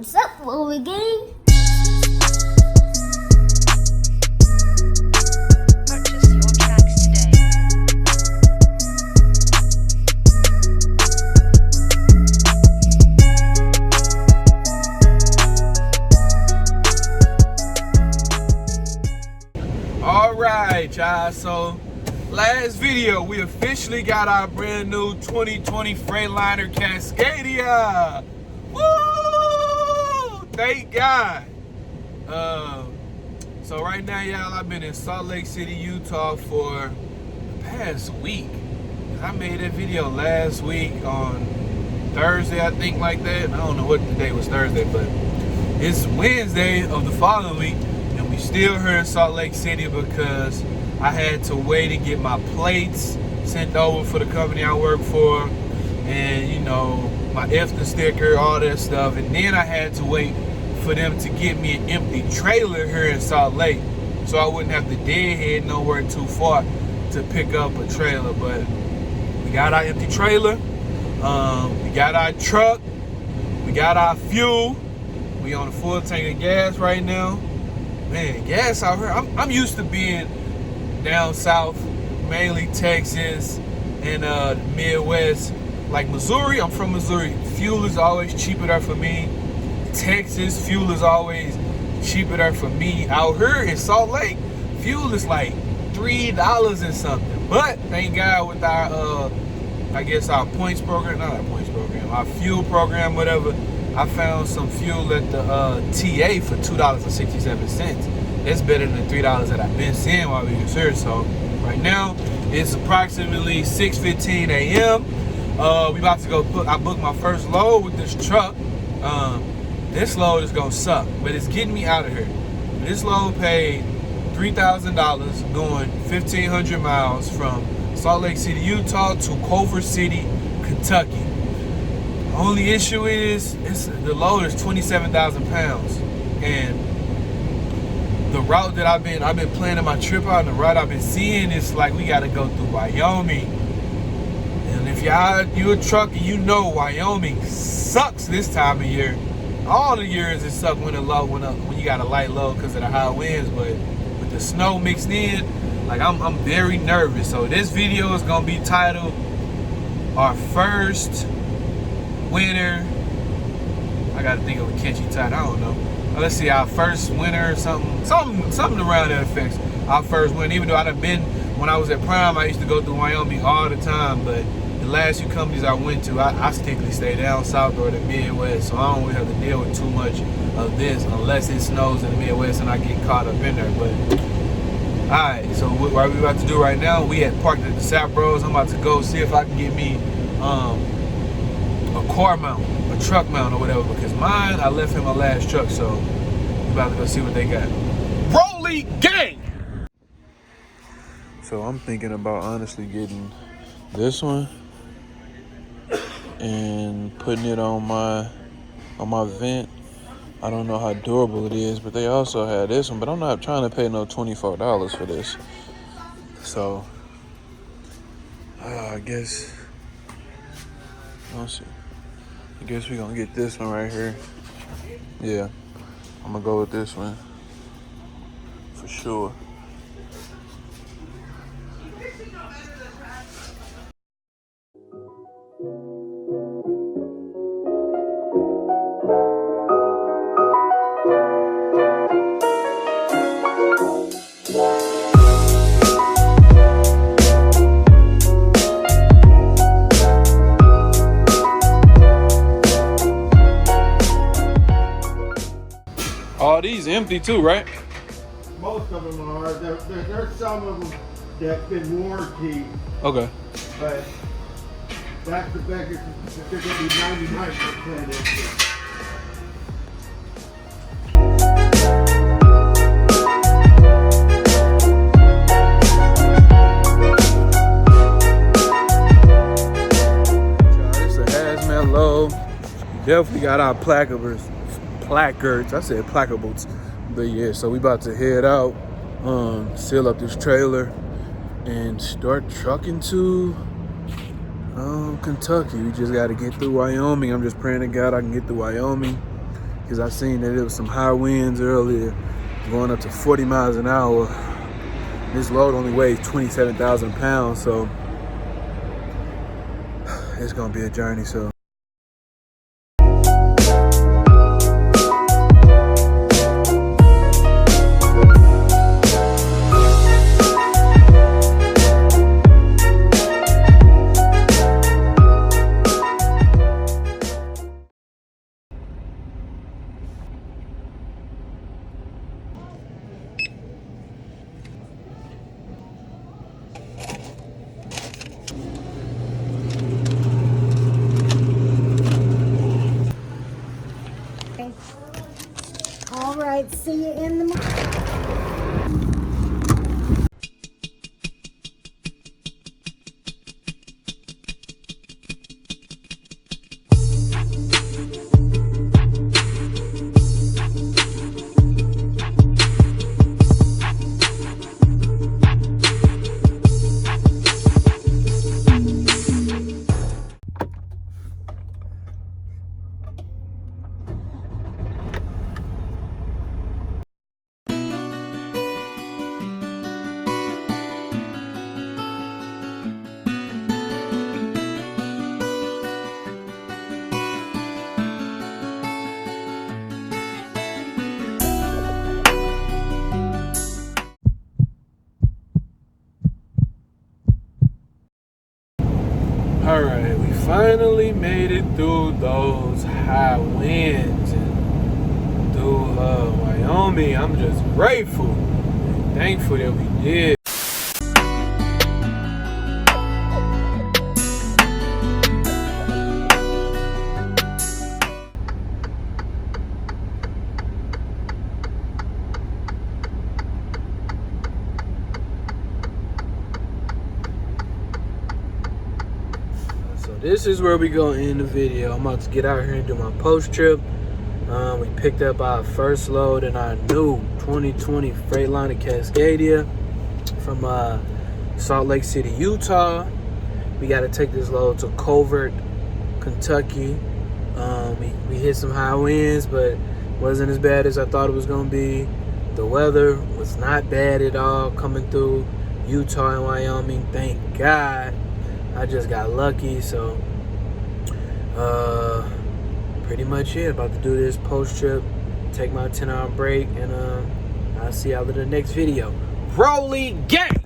What's up, Wyoming gang? Purchase your tracks today. All right, y'all. So last video, we officially got our brand new 2020 Freightliner CASCADIA. Woo! Thank God. So right now, y'all, I've been in Salt Lake City, Utah for the past week. I made that video last week on Thursday, I think, like that. I don't know what the day was, Thursday, but it's Wednesday of the following week, and we still here in Salt Lake City because I had to wait and get my plates sent over for the company I work for, and, you know, my EFTA sticker, all that stuff. And then I had to wait for them to get me an empty trailer here in Salt Lake, so I wouldn't have to deadhead nowhere too far to pick up a trailer. But we got our empty trailer, we got our truck, we got our fuel. We on a full tank of gas right now. Man, gas out here. I'm used to being down south, mainly Texas and Midwest, like Missouri. I'm from Missouri. Fuel is always cheaper there for me. Texas, fuel is always cheaper there for me. Out here in Salt Lake, fuel is like $3 and something. But thank God with our I guess our points program, not our points program, our fuel program, whatever, I found some fuel at the TA for $2.67. That's better than the $3 that I've been seeing while we was here. So right now it's approximately 6:15 a.m. We about to go I booked my first load with this truck. This load is gonna suck, but it's getting me out of here. This load paid $3,000 going 1,500 miles from Salt Lake City, Utah to Culver City, Kentucky. Only issue is the load is 27,000 pounds, and the route that I've been planning my trip out, and the route I've been seeing is like we got to go through Wyoming. And if you a trucker, you know Wyoming sucks this time of year. All the years it sucks when you got a light load because of the high winds, but with the snow mixed in, like I'm very nervous. So this video is gonna be titled "Our First Winter." I gotta think of a catchy title. I don't know. Let's see, our first winter, something around that effects. Our first winter. Even though I've been, when I was at Prime, I used to go through Wyoming all the time, but the last few companies I went to, I strictly stay down south or the Midwest, so I don't really have to deal with too much of this unless it snows in the Midwest and I get caught up in there. But alright, so what we about to do right now, we had parked at the South Bros. I'm about to go see if I can get me a car mount, a truck mount or whatever, because mine, I left in my last truck, so we about to go see what they got. Rolly gang! So I'm thinking about honestly getting this one and putting it on my vent. I don't know how durable it is, but they also had this one, but I'm not trying to pay no $24 for this. So I guess we're gonna get this one right here. Yeah, I'm gonna go with this one for sure. All these empty too, right? Most of them are. There's some of them that's been warranty, Okay. but that's the biggest. They're going to be 99% empty. It's a hazmat load. Definitely got our placards. I said placards, but yeah. So we about to head out, seal up this trailer, and start trucking to Kentucky. We just got to get through Wyoming. I'm just praying to God I can get through Wyoming, because I seen that there was some high winds earlier, going up to 40 miles an hour. This load only weighs 27,000 pounds, so it's gonna be a journey. So. All right, see you in the morning. All right, we finally made it through those high winds and through Wyoming. I'm just grateful and thankful that we did. This is where we gonna end the video. I'm about to get out here and do my post trip. We picked up our first load in our new 2020 Freightliner CASCADIA from Salt Lake City, Utah. We got to take this load to Covert, Kentucky. We hit some high winds, but wasn't as bad as I thought it was gonna be. The weather was not bad at all coming through Utah and Wyoming. Thank God. I just got lucky, so pretty much it. About to do this post trip, take my 10-hour break, and I'll see y'all in the next video. Rolly gang!